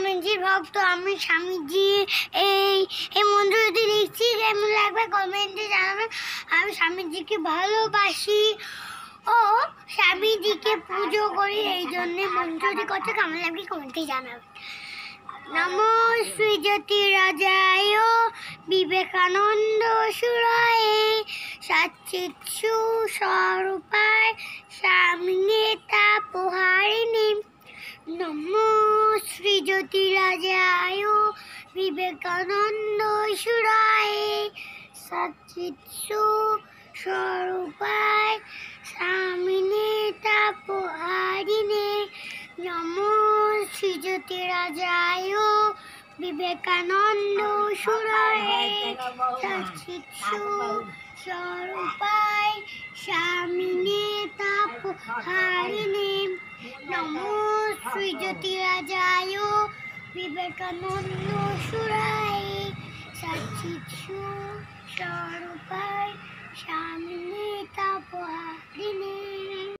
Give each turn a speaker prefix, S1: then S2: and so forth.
S1: স্বামীজির ভক্ত। আমি স্বামীজি এই এই মন্ত্র যদি লিখছি কেমন লাগবে কমেন্টে জানাবেন। আমি স্বামীজিকে ভালোবাসি ও স্বামীজিকে পুজো করি, এই জন্য মন্ত্রটি কত কেমন লাগবে কমেন্টে জানাবেন। নমো শ্রী জ্যোতিরাজায় বিবেকানন্দ সুরায় সচ্চিৎ সুস্বরূপায় স্বামিনে তাপহারিণী। নমো শ্রী জ্যোতিরাজায় বিবেকানন্দ সুরায় সচ্চিৎ সুস্বরূপায় স্বামিনে তাপহারিণী। নমো শ্রী জ্যোতিরাজায় বিবেকানন্দ সুরায় সচ্চিৎ সুস্বরূপায় স্বামিনে তাপহারিণী। নমো শ্রী জ্যোতিরাজায় বিবেকানন্দ সুরায় সচ্চিৎ সুস্বরূপায়